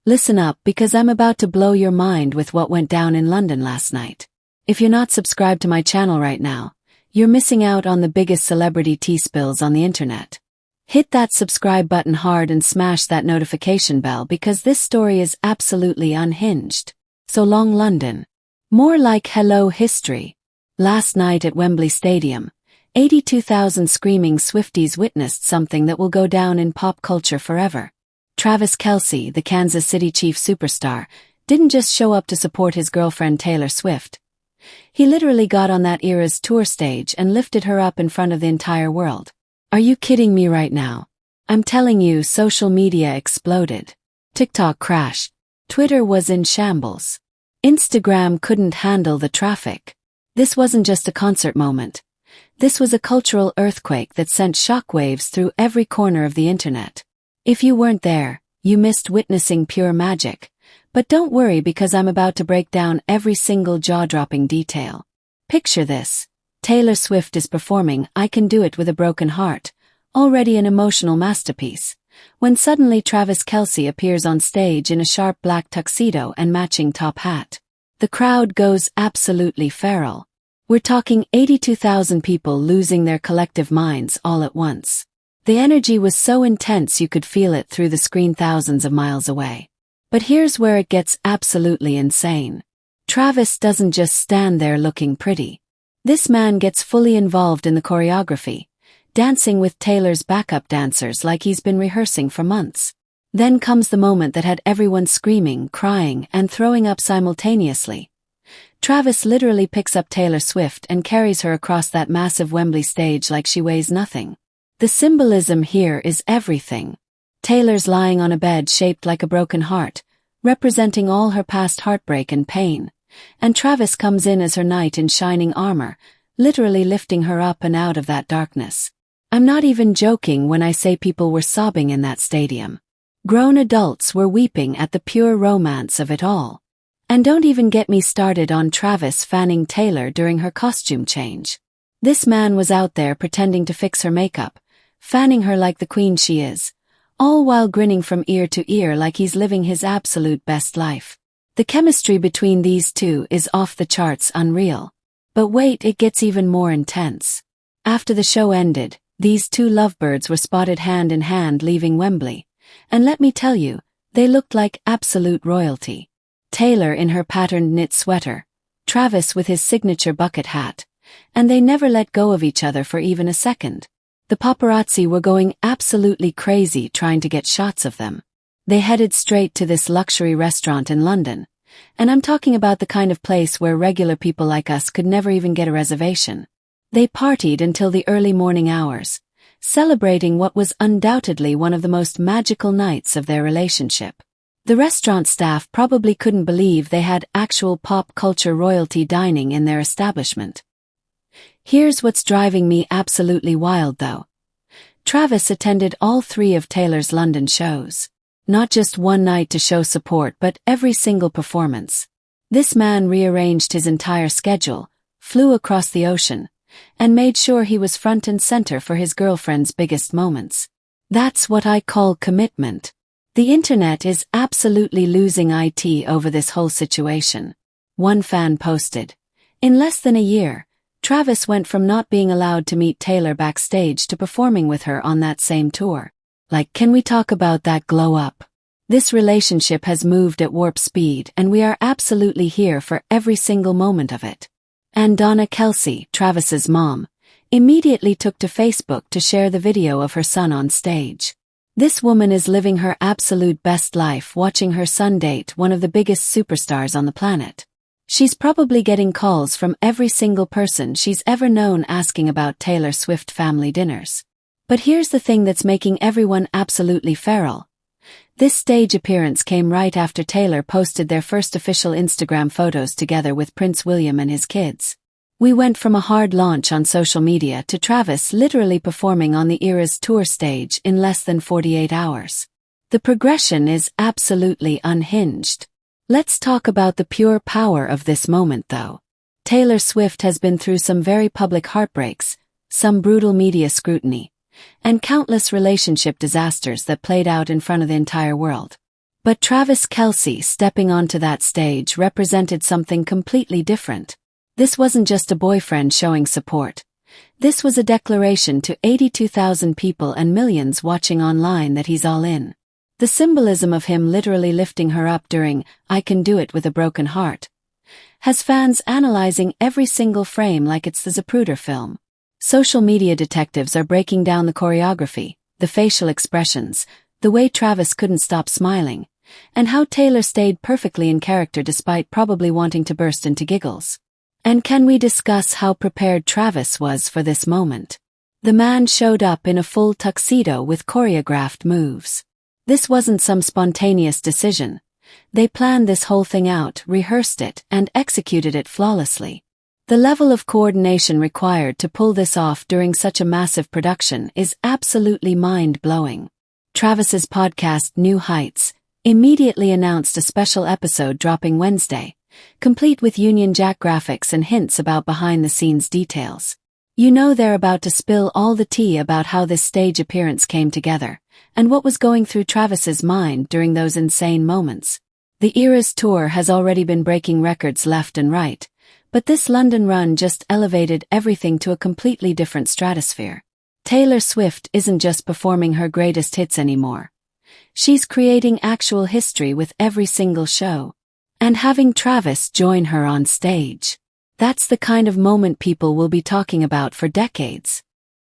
Listen up because I'm about to blow your mind with what went down in London last night. If you're not subscribed to my channel right now, you're missing out on the biggest celebrity tea spills on the internet. Hit that subscribe button hard and smash that notification bell because this story is absolutely unhinged. So long, London. More like hello history. Last night at Wembley Stadium, 82,000 screaming Swifties witnessed something that will go down in pop culture forever. Travis Kelce, the Kansas City Chiefs superstar, didn't just show up to support his girlfriend Taylor Swift. He literally got on that era's tour stage and lifted her up in front of the entire world. Are you kidding me right now? I'm telling you, social media exploded. TikTok crashed. Twitter was in shambles. Instagram couldn't handle the traffic. This wasn't just a concert moment. This was a cultural earthquake that sent shockwaves through every corner of the internet. If you weren't there, you missed witnessing pure magic. But don't worry because I'm about to break down every single jaw-dropping detail. Picture this. Taylor Swift is performing I Can Do It With a Broken Heart, already an emotional masterpiece, when suddenly Travis Kelce appears on stage in a sharp black tuxedo and matching top hat. The crowd goes absolutely feral. We're talking 82,000 people losing their collective minds all at once. The energy was so intense you could feel it through the screen thousands of miles away. But here's where it gets absolutely insane. Travis doesn't just stand there looking pretty. This man gets fully involved in the choreography, dancing with Taylor's backup dancers like he's been rehearsing for months. Then comes the moment that had everyone screaming, crying, and throwing up simultaneously. Travis literally picks up Taylor Swift and carries her across that massive Wembley stage like she weighs nothing. The symbolism here is everything. Taylor's lying on a bed shaped like a broken heart, representing all her past heartbreak and pain. And Travis comes in as her knight in shining armor, literally lifting her up and out of that darkness. I'm not even joking when I say people were sobbing in that stadium. Grown adults were weeping at the pure romance of it all. And don't even get me started on Travis fanning Taylor during her costume change. This man was out there pretending to fix her makeup, fanning her like the queen she is, all while grinning from ear to ear like he's living his absolute best life. The chemistry between these two is off the charts unreal. But wait, it gets even more intense. After the show ended, these two lovebirds were spotted hand in hand leaving Wembley. And let me tell you, they looked like absolute royalty. Taylor in her patterned knit sweater, Travis with his signature bucket hat. And they never let go of each other for even a second. The paparazzi were going absolutely crazy trying to get shots of them. They headed straight to this luxury restaurant in London. And I'm talking about the kind of place where regular people like us could never even get a reservation. They partied until the early morning hours, celebrating what was undoubtedly one of the most magical nights of their relationship. The restaurant staff probably couldn't believe they had actual pop culture royalty dining in their establishment. Here's what's driving me absolutely wild though. Travis attended all 3 of Taylor's London shows. Not just one night to show support but every single performance. This man rearranged his entire schedule, flew across the ocean, and made sure he was front and center for his girlfriend's biggest moments. That's what I call commitment. The internet is absolutely losing it over this whole situation. One fan posted, "In less than a year, Travis went from not being allowed to meet Taylor backstage to performing with her on that same tour. Like, can we talk about that glow up? This relationship has moved at warp speed and we are absolutely here for every single moment of it." And Donna Kelce, Travis's mom, immediately took to Facebook to share the video of her son on stage. This woman is living her absolute best life watching her son date one of the biggest superstars on the planet. She's probably getting calls from every single person she's ever known asking about Taylor Swift family dinners. But here's the thing that's making everyone absolutely feral. This stage appearance came right after Taylor posted their first official Instagram photos together with Prince William and his kids. We went from a hard launch on social media to Travis literally performing on the era's tour stage in less than 48 hours. The progression is absolutely unhinged. Let's talk about the pure power of this moment though. Taylor Swift has been through some very public heartbreaks, some brutal media scrutiny, and countless relationship disasters that played out in front of the entire world. But Travis Kelce stepping onto that stage represented something completely different. This wasn't just a boyfriend showing support. This was a declaration to 82,000 people and millions watching online that he's all in. The symbolism of him literally lifting her up during "I Can Do It with a Broken Heart" has fans analyzing every single frame like it's the Zapruder film. Social media detectives are breaking down the choreography, the facial expressions, the way Travis couldn't stop smiling, and how Taylor stayed perfectly in character despite probably wanting to burst into giggles. And can we discuss how prepared Travis was for this moment? The man showed up in a full tuxedo with choreographed moves. This wasn't some spontaneous decision. They planned this whole thing out, rehearsed it, and executed it flawlessly. The level of coordination required to pull this off during such a massive production is absolutely mind-blowing. Travis's podcast New Heights immediately announced a special episode dropping Wednesday, complete with Union Jack graphics and hints about behind-the-scenes details. You know they're about to spill all the tea about how this stage appearance came together, and what was going through Travis's mind during those insane moments. The Eras tour has already been breaking records left and right, but this London run just elevated everything to a completely different stratosphere. Taylor Swift isn't just performing her greatest hits anymore. She's creating actual history with every single show. And having Travis join her on stage. That's the kind of moment people will be talking about for decades.